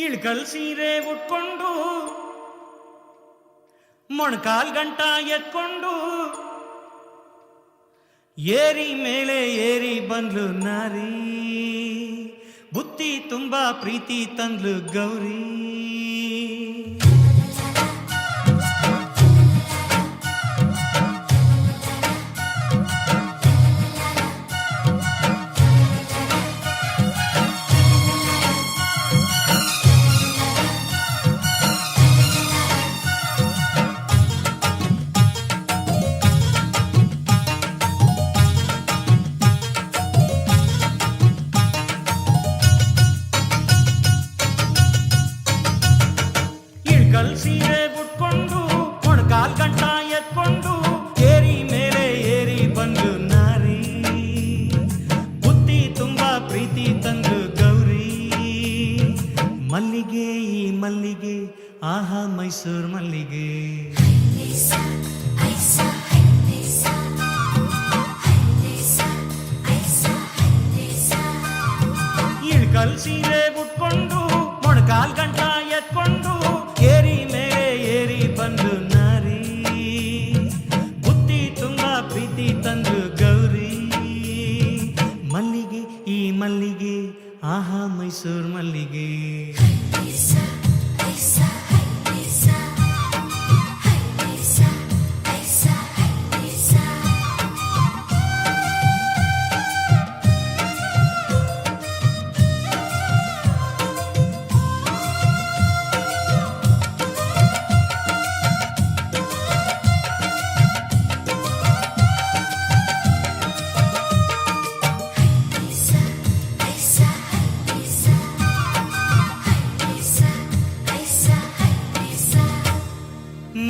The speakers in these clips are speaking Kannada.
ಇಳ್ಕಲ್ ಸೀರೆ ಉಟ್ಕೊಂಡು ಮೊಣಕಾಲ್ ಗಂಟ ಎತ್ಕೊಂಡು ಏರಿ ಮೇಲೆ ಏರಿ ಬಂದ್ಲು ನಾರಿ, ಬುತ್ತಿ ತುಂಬಾ ಪ್ರೀತಿ ತಂದ್ಲು ಗೌರಿ. ಸೀರೆ ಉಟ್ಕೊಂಡು ಮೊಣಕಾಲ್ ಗಂಟ ಎತ್ಕೊಂಡು ಏರಿ ಮೇಲೆ ಏರಿ ಬಂದು ನಾರಿ, ಬುತ್ತಿ ತುಂಬಾ ಪ್ರೀತಿ ತಂದು ಗೌರಿ. ಮಲ್ಲಿಗೆ ಈ ಮಲ್ಲಿಗೆ ಆಹಾ ಮೈಸೂರು ಮಲ್ಲಿಗೆ, ಇಳ್ಕಲ್ ಸೀರೆ ಉಟ್ಕೊಂಡು ಮೊಣಕಾಲ್ ಗಂಟ ಎತ್ಕೊಂಡು ಏರಿ ಮೇಲೆ ಏರಿ ಬಂದು ನಾರಿ, ಬುತ್ತಿ ತುಂಬಾ ಪ್ರೀತಿ ತಂದು ಗೌರಿ. ಮಲ್ಲಿಗೆ ಈ ಮಲ್ಲಿಗೆ ಆಹಾ ಮೈಸೂರು ಮಲ್ಲಿಗೆ.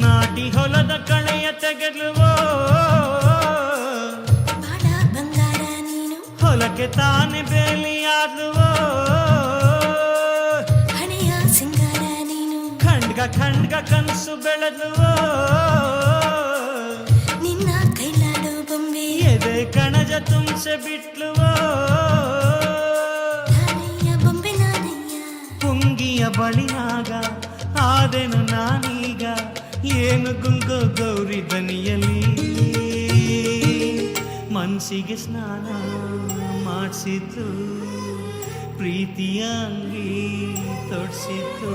ನಾಟಿ ಹೊಲದ ಕಳೆಯ ತೆಗೆದುವೋ ಬಂಗಾರ ನೀನು, ಹೊಲಕ್ಕೆ ತಾನೆ ಬೇಲಿಯಾದುವೋ ಹಣೆಯ ಸಿಂಗಾರ ನೀನು, ಖಂಡ್ಗ ಖಂಡ್ಗ ಕನಸು ಬೆಳೆದುವೋ ನಿನ್ನ ಕೈಲಾಡು ಬೊಂಬೆ, ಎದೆ ಕಣಜ ತುಂಬಿಸೆ ಬಿಟ್ಲುವೋ ಬೊಂಬೆ ನಾನಯ್ಯ. ಪುಂಗಿಯ ಬಳಿನಾಗ ಆದೆನು ನಾನೀಗ, ಏನು ಗುಂಗೋ ಗೌರಿ ದನಿಯಲ್ಲಿ, ಮನಸ್ಸಿಗೆ ಸ್ನಾನ ಮಾಡಿಸಿದ್ದು ಪ್ರೀತಿಯ ಅಂಗಿ ತೊಡ್ಸಿದ್ದು.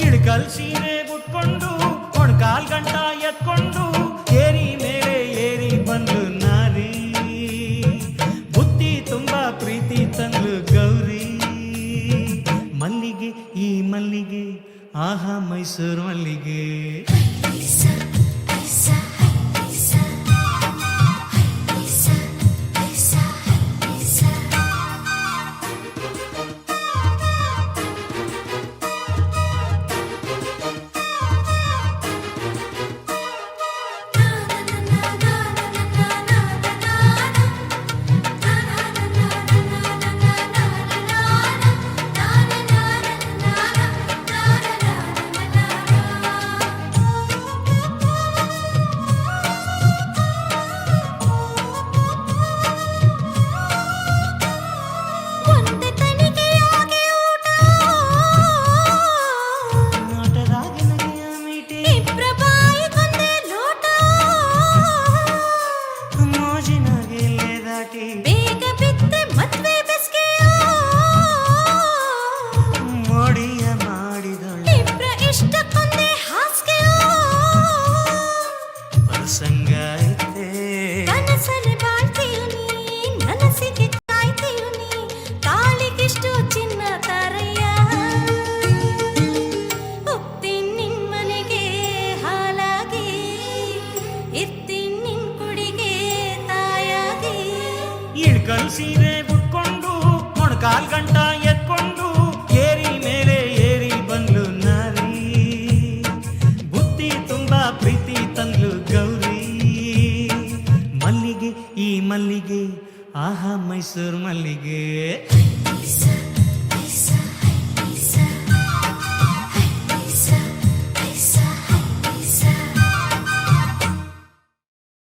ಇಳ್ಕಲ್ ಸೀರೆ ಉಟ್ಕೊಂಡು ಮೊಣಕಾಲ್ ಗಂಟ ಎತ್ಕೊಂಡು ಏರಿ ಮೇಲೆ ಏರಿ ಬಂದು ನಾರಿ, ಬುತ್ತಿ ತುಂಬಾ ಪ್ರೀತಿ ತಂದು ಗೌರಿ. ಮಲ್ಲಿಗೆ ಈ ಮಲ್ಲಿಗೆ ಆಹಾ ಮೈಸೂರು ಮಲ್ಲಿಗೆ. ಇಳ್ಕಲ್ ಸೀರೆ ಉಟ್ಕೊಂಡು ಮೊಣಕಾಲ್ ಗಂಟ ಎತ್ಕೊಂಡು ಏರಿ ಮೇಲೆ ಏರಿ ಬಂದ್ಲು ನಾರಿ, ಬುತ್ತಿ ತುಂಬಾ ಪ್ರೀತಿ ತಂದ್ಲು ಗೌರಿ. ಮಲ್ಲಿಗೆ ಈ ಮಲ್ಲಿಗೆ ಆಹಾ ಮೈಸೂರು ಮಲ್ಲಿಗೆ.